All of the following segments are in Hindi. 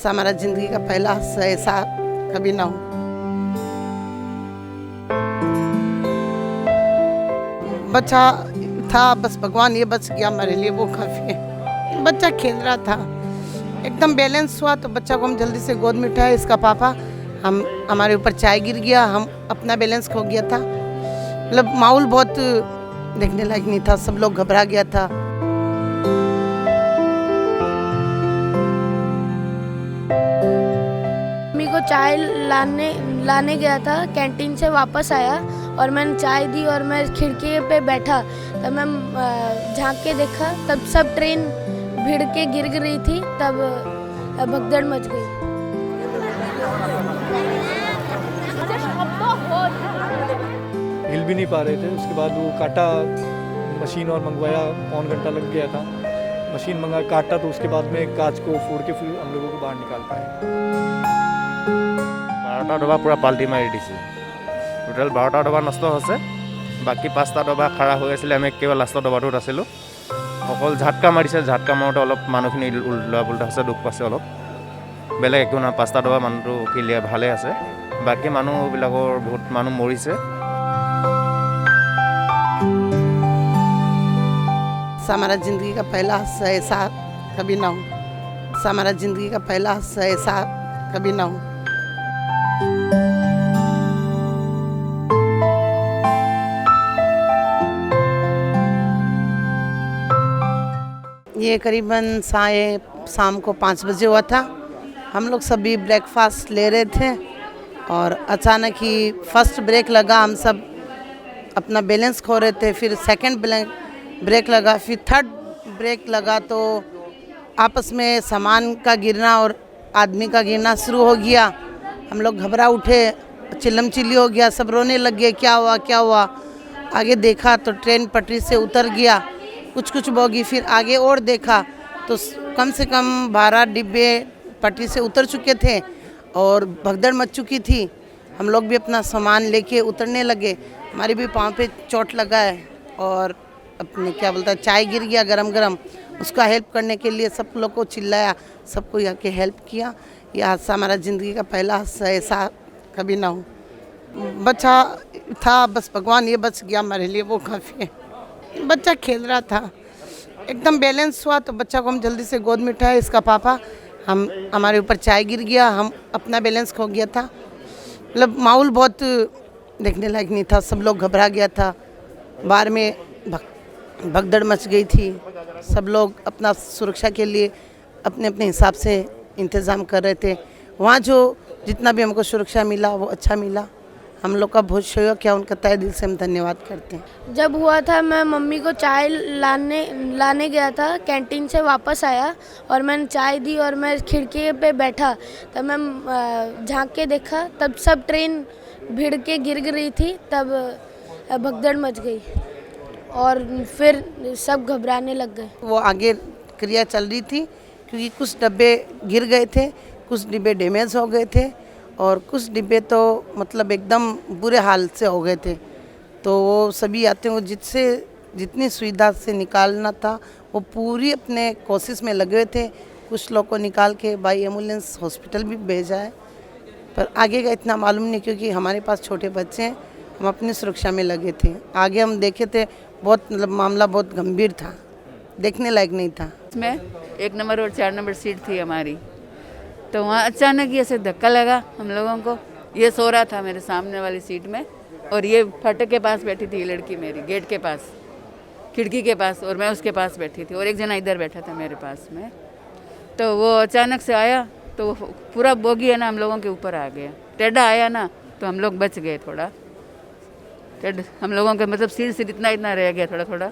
हमारा ज़िंदगी का पहला हादसा ऐसा कभी ना हो। बच्चा था, बस भगवान ये बच गया हमारे लिए, वो काफ़ी है। बच्चा खेल रहा था, एकदम बैलेंस हुआ तो बच्चा को हम जल्दी से गोद में उठाए। इसका पापा हमारे ऊपर चाय गिर गया, हम अपना बैलेंस खो गया था। मतलब माहौल बहुत देखने लायक नहीं था, सब लोग घबरा गया था। मम्मी को चाय लाने गया था, कैंटीन से वापस आया और मैंने चाय दी और मैं खिड़की पे बैठा। तब मैं झांक के देखा, तब सब ट्रेन भिड़ के गिर रही थी। तब भगदड़ मच गई। हिल भी नहीं पा रहे थे। उसके बाद वो काटा, मशीन और मंगवाया, पौन घंटा लग गया था। मशीन मंगा काटा तो उसके बाद में कांच को फोड़ के फिर हम लोगों को बाहर निकाल पाए। 12টা ডবা পুরা পাল্টি মাৰি দিছে। টোটেল 12টা ডবা নষ্ট হৈছে, বাকী 5টা ডবা খাৰা হৈ আছিলে। আমি কেৱল লাষ্টৰ ডবাটোত আছিলোঁ। অকল ঝাটকা মাৰিছে, ঝাটকা মাৰোঁতে অলপ মানুহখিনি ওলোৱা পোল্টা হৈছে, দুখ পাইছে অলপ। বেলেগ একো নহয়, 5টা ডবা মানুহটো ক্লিয়াৰ ভালে আছে। বাকী মানুহবিলাকৰ বহুত মানুহ মৰিছে। हमारा ज़िंदगी का पहला हादसा ऐसा कभी ना हो। हमारा ज़िंदगी का पहला हादसा ऐसा कभी ना हो। ये करीबन शाम को 5 बजे हुआ था। हम लोग सभी ब्रेकफास्ट ले रहे थे और अचानक ही फर्स्ट ब्रेक लगा, हम सब अपना बैलेंस खो रहे थे। फिर सेकंड ब्रेक लगा, फिर थर्ड ब्रेक लगा तो आपस में सामान का गिरना और आदमी का गिरना शुरू हो गया। हम लोग घबरा उठे, चिल्लम चिल्ली हो गया, सब रोने लग गए, क्या हुआ क्या हुआ। आगे देखा तो ट्रेन पटरी से उतर गया, कुछ बोगी। फिर आगे और देखा तो कम से कम 12 डिब्बे पटरी से उतर चुके थे और भगदड़ मच चुकी थी। हम लोग भी अपना सामान लेके उतरने लगे। हमारे भी पाँव पे चोट लगा है और अपने क्या बोलता है, चाय गिर गया गरम गरम। उसका हेल्प करने के लिए सब लोग को चिल्लाया, सबको आके हेल्प किया। यह हादसा हमारा ज़िंदगी का पहला हादसा ऐसा कभी ना हो। बच्चा था, बस भगवान ये बच गया हमारे लिए, वो काफ़ी है। बच्चा खेल रहा था, एकदम बैलेंस हुआ तो बच्चा को हम जल्दी से गोद में उठाए। इसका पापा हमारे ऊपर चाय गिर गया, हम अपना बैलेंस खो गया था। मतलब माहौल बहुत देखने लायक नहीं था, सब लोग घबरा गया था। बाहर में भगदड़ मच गई थी। सब लोग अपना सुरक्षा के लिए अपने अपने हिसाब से इंतज़ाम कर रहे थे। वहाँ जो जितना भी हमको सुरक्षा मिला वो अच्छा मिला। हम लोग का बहुत सहयोग किया, उनका तहे दिल से हम धन्यवाद करते हैं। जब हुआ था, मैं मम्मी को चाय लाने गया था, कैंटीन से वापस आया और मैंने चाय दी और मैं खिड़की पे बैठा। तब मैं झांक के देखा, तब सब ट्रेन भिड़ के गिर रही थी। तब भगदड़ मच गई और फिर सब घबराने लग गए। वो आगे क्रिया चल रही थी क्योंकि कुछ डब्बे गिर गए थे, कुछ डिब्बे डैमेज हो गए थे और कुछ डिब्बे तो मतलब एकदम बुरे हाल से हो गए थे। तो वो सभी आते हैं, वो जितनी सुविधा से निकालना था वो पूरी अपने कोशिश में लगे हुए थे। कुछ लोग को निकाल के बाई एम्बुलेंस हॉस्पिटल भी भेजा है, पर आगे का इतना मालूम नहीं क्योंकि हमारे पास छोटे बच्चे हैं, हम अपनी सुरक्षा में लगे थे। आगे हम देखे थे, बहुत मतलब मामला बहुत गंभीर था, देखने लायक नहीं था। इसमें 1 नंबर और 4 नंबर सीट थी हमारी, तो वहाँ अचानक ही ऐसे धक्का लगा हम लोगों को। ये सो रहा था मेरे सामने वाली सीट में और ये फाटक के पास बैठी थी लड़की मेरी, गेट के पास, खिड़की के पास, और मैं उसके पास बैठी थी और एक जना इधर बैठा था मेरे पास में। तो वो अचानक से आया तो पूरा बोगी है ना हम लोगों के ऊपर आ गया। टेढ़ा आया ना तो हम लोग बच गए, थोड़ा हम लोगों के मतलब सीट से इतना रह गया थोड़ा।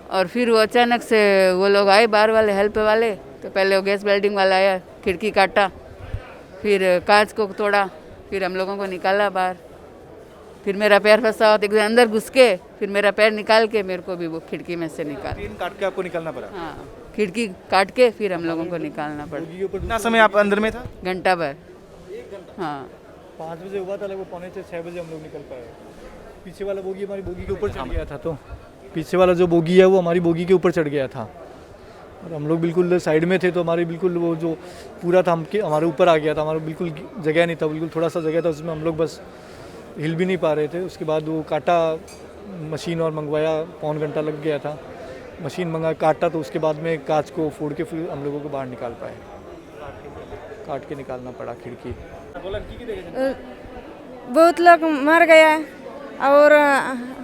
और फिर वो अचानक से वो लोग आए बाहर वाले, हेल्प वाले। तो पहले वो गैस वेल्डिंग वाला आया, खिड़की काटा, फिर कांच को तोड़ा, फिर हम लोगों को निकाला बाहर। फिर मेरा पैर फंसा हो तो एकदम अंदर घुस के फिर मेरा पैर निकाल के मेरे को भी वो खिड़की में से निकाल। ट्रेन काट के आपको निकलना पड़ा? हाँ, खिड़की काट के फिर हम लोगों को निकालना पड़ा। कितना समय आप अंदर में था? घंटा भर। हाँ, 5 बजे हुआ था, लगभग 5:45-6 बजे हम लोग निकल पाए। पीछे वाला बोगी हमारी बोगी के ऊपर चढ़ गया था, तो पीछे वाला जो बोगी है वो हमारी बोगी के ऊपर चढ़ गया था। और हम लोग बिल्कुल साइड में थे तो हमारे बिल्कुल वो जो पूरा था हमारे ऊपर आ गया था, हमारा बिल्कुल जगह नहीं था, बिल्कुल थोड़ा सा जगह था उसमें हम लोग बस हिल भी नहीं पा रहे थे। उसके बाद वो काटा मशीन और मंगवाया, पौन घंटा लग गया था। मशीन मंगा काटा तो उसके बाद में कांच को फोड़ के फिर हम लोगों को बाहर निकाल पाए, काट के निकालना पड़ा खिड़की। बहुत लोग मर गया और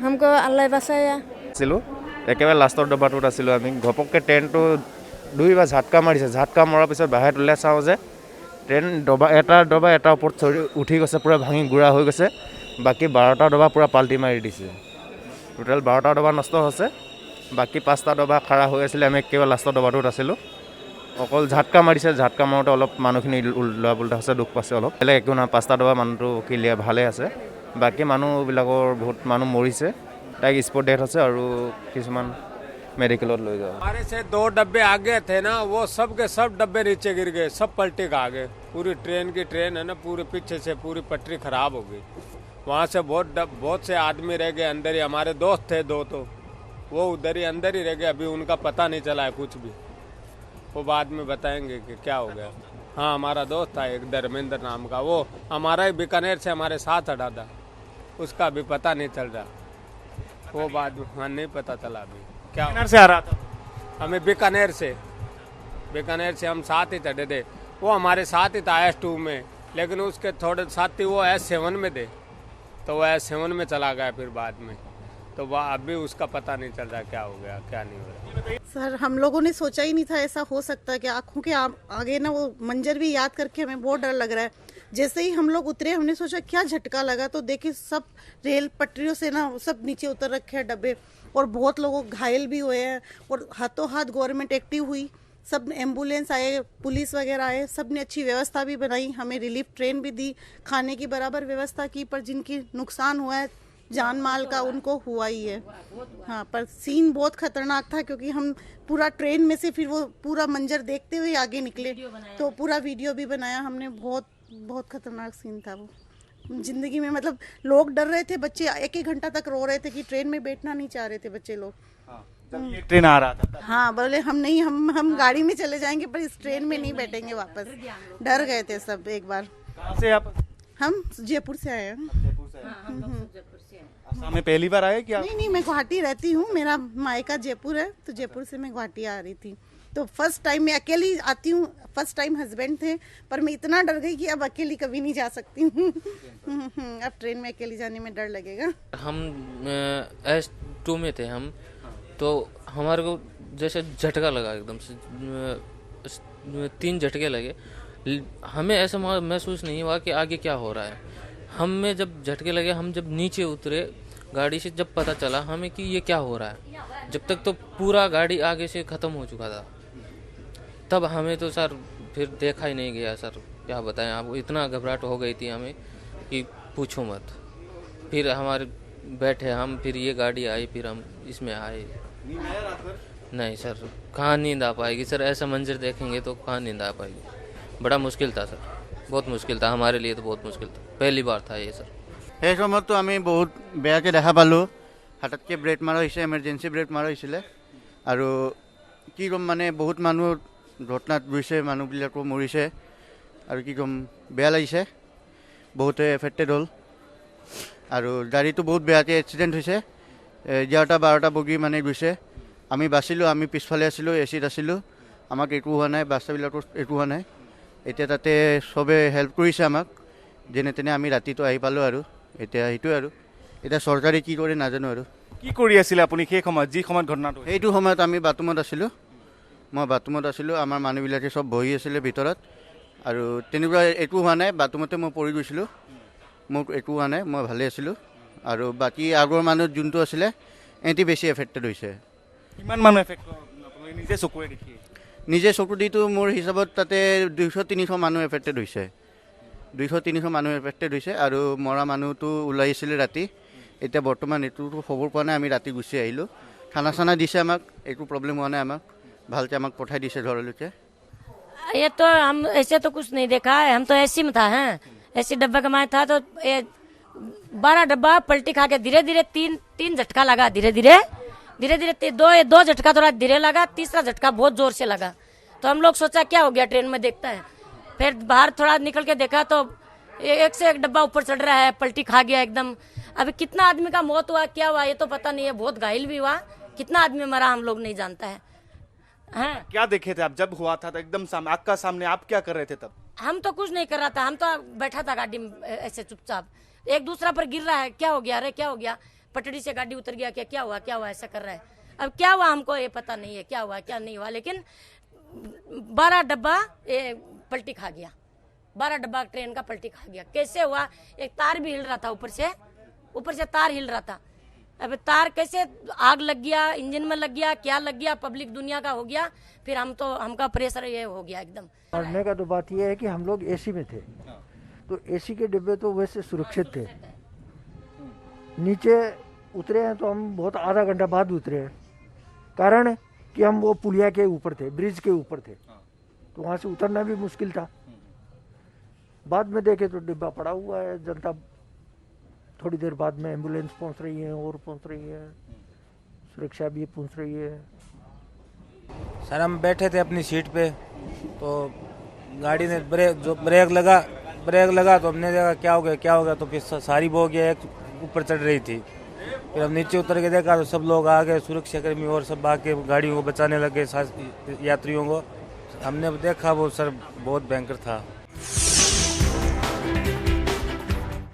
हमको अल्लाह बचाया। আছিলোঁ একেবাৰে লাষ্টৰ ডবাটোত আছিলোঁ আমি। ঘপককৈ ট্ৰেইনটো দুইবাৰ ঝাটকা মাৰিছে, ঝাটকা মৰাৰ পিছত বাহিৰত ওলাই চাওঁ যে ট্ৰেইন এটা ওপৰত উঠি গৈছে, পূৰা ভাঙি গুড়া হৈ গৈছে। বাকী 12টা ডবা পূৰা পাল্টি মাৰি দিছে। টোটেল 12টা ডবা নষ্ট হৈছে, বাকী 5টা ডবা খাৰা হৈ আছিলে। আমি একেবাৰে লাষ্টৰ ডবাটোত আছিলোঁ। অকল ঝাটকা মাৰিছে, ঝাটকা মাৰোঁতে অলপ মানুহখিনি ওলোৱা পোল্টা হৈছে, দুখ পাইছে অলপ। বেলেগ একো নহয়, 5টা ডবা মানুহটো ক্লিয়াৰ ভালে আছে। বাকী মানুহবিলাকৰ বহুত মানুহ মৰিছে, তাইক স্পট ডেথ হৈছে আৰু কিছুমান मेडिकल ले जाओ। हमारे से 2 डब्बे आगे थे ना, वो सब के सब डब्बे नीचे गिर गए, सब पलटे का आगे। पूरी ट्रेन है ना, पूरे पीछे से पूरी पटरी खराब हो गई। वहाँ से बहुत से आदमी रह गए अंदर ही। हमारे दोस्त थे 2 तो वो उधर ही अंदर ही रह गए। अभी उनका पता नहीं चला है कुछ भी, वो बाद में बताएंगे कि क्या हो गया। हाँ, हमारा दोस्त था एक धर्मेंद्र नाम का, वो हमारा ही बीकानेर से हमारे साथ हटा था, उसका अभी पता नहीं चल रहा। वो बाद हाँ नहीं पता चला अभी क्या से आ रहा था। हमें बीकानेर से हम साथ ही चढ़े थे। वो हमारे साथ ही था S2 में, लेकिन उसके थोड़े साथी वो S7 में थे, तो वो S7 में चला गया फिर बाद में। तो वह अभी उसका पता नहीं चल रहा क्या हो गया क्या नहीं हो रहा। सर हम लोगों ने सोचा ही नहीं था ऐसा हो सकता है कि आँखों के आगे ना वो मंजर भी याद करके हमें बहुत डर लग रहा है। जैसे ही हम लोग उतरे हमने सोचा क्या झटका लगा, तो देखे सब रेल पटरियों से ना सब नीचे उतर रखे हैं डब्बे, और बहुत लोगों घायल भी हुए हैं। और हाथों हाथ गवर्नमेंट एक्टिव हुई, सब एम्बुलेंस आए, पुलिस वगैरह आए, सब ने अच्छी व्यवस्था भी बनाई, हमें रिलीफ ट्रेन भी दी, खाने की बराबर व्यवस्था की। पर जिनकी नुकसान हुआ है जान माल का उनको हुआ ही है। हाँ, पर सीन बहुत खतरनाक था क्योंकि हम पूरा ट्रेन में से फिर वो पूरा मंजर देखते हुए आगे निकले, तो पूरा वीडियो भी बनाया हमने। बहुत खतरनाक सीन था वो। जिंदगी में मतलब लोग डर रहे थे, बच्चे 1-1 घंटा तक रो रहे थे कि ट्रेन में बैठना नहीं चाह रहे थे बच्चे लोग। जब ये ट्रेन आ रहा था हाँ, बोले हम नहीं, हम गाड़ी में चले जाएंगे पर इस ट्रेन में नहीं बैठेंगे वापस। डर गए थे सब एक बार। कहाँ से आप? हम जयपुर से आए हैं। असम में पहली बार आए क्या? नहीं, मैं गुवाहाटी रहती हूँ, मेरा मायका जयपुर है, तो जयपुर से मैं गुवाहाटी आ रही थी। तो फर्स्ट टाइम मैं अकेली आती हूँ, फर्स्ट टाइम हस्बैंड थे, पर मैं इतना डर गई कि अब अकेली कभी नहीं जा सकती हूँ। अब ट्रेन में अकेली जाने में डर लगेगा। हम S2 में थे हम, तो हमारे को जैसे झटका लगा, एकदम से 3 झटके लगे। हमें ऐसा महसूस नहीं हुआ कि आगे क्या हो रहा है। हमें जब झटके लगे, हम जब नीचे उतरे गाड़ी से, जब पता चला हमें कि ये क्या हो रहा है। जब तक तो पूरा गाड़ी आगे से ख़त्म हो चुका था, तब हमें तो सर फिर देखा ही नहीं गया सर, क्या बताएं आपको। इतना घबराहट हो गई थी हमें कि पूछो मत। फिर हमारे बैठे हम, फिर ये गाड़ी आई, फिर हम इसमें आए। नहीं सर, कहाँ नींद आ पाएगी सर, ऐसा मंजर देखेंगे तो कहाँ नींद आ पाएगी। बड़ा मुश्किल था सर, बहुत मुश्किल था हमारे लिए, तो बहुत मुश्किल था, पहली बार था ये सर। সেই সময়ততো আমি বহুত বেয়াকৈ দেখা পালোঁ। হাততকৈ ব্ৰেক মাৰা হৈছে, এমাৰ্জেঞ্চি ব্ৰেক মাৰা হৈছিলে। আৰু কি ক'ম, মানে বহুত মানুহ ঘটনাত গৈছে, মানুহবিলাকো মৰিছে। আৰু কি ক'ম, বেয়া লাগিছে, বহুতে এফেক্টেড হ'ল। আৰু গাড়ীটো বহুত বেয়াকৈ এক্সিডেণ্ট হৈছে, 11টা-12টা বগী মানে গৈছে। আমি বাচিলোঁ, আমি পিছফালে আছিলোঁ, এচিত আছিলোঁ, আমাক একো হোৱা নাই, বাচ্চাবিলাকৰ একো হোৱা নাই। এতিয়া তাতে চবে হেল্প কৰিছে আমাক, যেনে তেনে আমি ৰাতিটো আহি পালোঁ। আৰু এতিয়া সেইটোৱে, আৰু এতিয়া চৰকাৰে কি কৰে নাজানো। আৰু কি কৰি আছিলে আপুনি সেই সময়ত, যি সময়ত ঘটনাটো? সেইটো সময়ত আমি বাথৰুমত আছিলোঁ, মই বাথৰুমত আছিলোঁ, আমাৰ মানুহবিলাকে চব বহি আছিলে ভিতৰত। আৰু তেনেকুৱা একো হোৱা নাই, বাথৰুমতে মই পৰি গৈছিলোঁ, মোক একো হোৱা নাই, মই ভালে আছিলোঁ। আৰু বাকী আগৰ মানুহ যোনটো আছিলে এহেঁতি বেছি এফেক্টেড হৈছে। কিমান মানুহ এফেক্ট আপুনি নিজে চকুৰে দেখি? নিজে চকু দিটো মোৰ হিচাপত তাতে 200-300 মানুহ এফেক্টেড হৈছে, 200-300 মানুহ এফেক্টেড হৈছে। আৰু মৰা মানুহটো ওলাইছিলে ৰাতি। এতিয়া বৰ্তমান এইটোতো খবৰ পোৱা নাই, আমি ৰাতি গুচি আহিলোঁ। খানা চানা দিছে আমাক, একো प्रॉब्लम हुआ नहीं আমাক, ভালকৈ আমাক পঠাই দিছে ঘৰলৈকে। ये तो हम ऐसे तो कुछ नहीं देखा है, हम तो एसी में था, हैं एसी डब्बा का मैं था, तो ये 12 डब्बा पलटी खा के धीरे धीरे 3 झटका लगा, धीरे धीरे धीरे धीरे दो झटका थोड़ा धीरे लगा, तीसरा झटका बहुत जोर से लगा। तो हम लोग सोचा क्या हो गया ट्रेन में, देखता है। फिर बाहर थोड़ा निकल के देखा तो एक से एक डब्बा ऊपर चढ़ रहा है, पलटी खा गया एकदम। अभी कितना आदमी का मौत हुआ, क्या हुआ ये तो पता नहीं है, बहुत घायल भी हुआ, कितना आदमी मरा हम लोग नहीं जानता है। हाँ। क्या देखे थे आप जब हुआ था? तो एकदम सामने, आग का सामने, आप क्या कर रहे थे तब? हम तो कुछ नहीं कर रहा था, हम तो बैठा था गाड़ी में ऐसे चुपचाप। एक दूसरा पर गिर रहा है, क्या हो गया, अरे क्या हो गया, पटड़ी से गाड़ी उतर गया, क्या क्या हुआ ऐसा कर रहा है। अब क्या हुआ हमको ये पता नहीं है, क्या हुआ क्या नहीं हुआ, लेकिन 12 डब्बा पलटी खा गया, 12 डब्बा ट्रेन का पलटी खा गया। कैसे हुआ, एक तार भी हिल रहा था, ऊपर से तार हिल रहा था। अब तार कैसे, आग लग गया, इंजन में लग गया, क्या लग गया, पब्लिक दुनिया का हो गया। फिर हमका प्रेशर ये हो गया एकदम। मरने का तो बात यह है कि हम लोग एसी में थे, तो एसी के डिब्बे तो वैसे सुरक्षित थे। नीचे उतरे हैं तो हम बहुत आधा घंटा बाद उतरे हैं, कारण कि हम वो पुलिया के ऊपर थे, ब्रिज के ऊपर थे, तो वहाँ से उतरना भी मुश्किल था। बाद में देखे तो डिब्बा पड़ा हुआ है, जनता थोड़ी देर बाद में एम्बुलेंस पहुँच रही है और पहुँच रही है, सुरक्षा भी पहुँच रही है। सर हम बैठे थे अपनी सीट पे, तो गाड़ी ने ब्रेक लगा तो हमने देखा क्या हो गया, तो फिर सारी बोगी एक ऊपर चढ़ रही थी। फिर हम नीचे उतर के देखा तो सब लोग आ गए, सुरक्षाकर्मी और सब आके गाड़ियों को बचाने लगे, यात्रियों को। हमने देखा वो सर बहुत भयंकर था।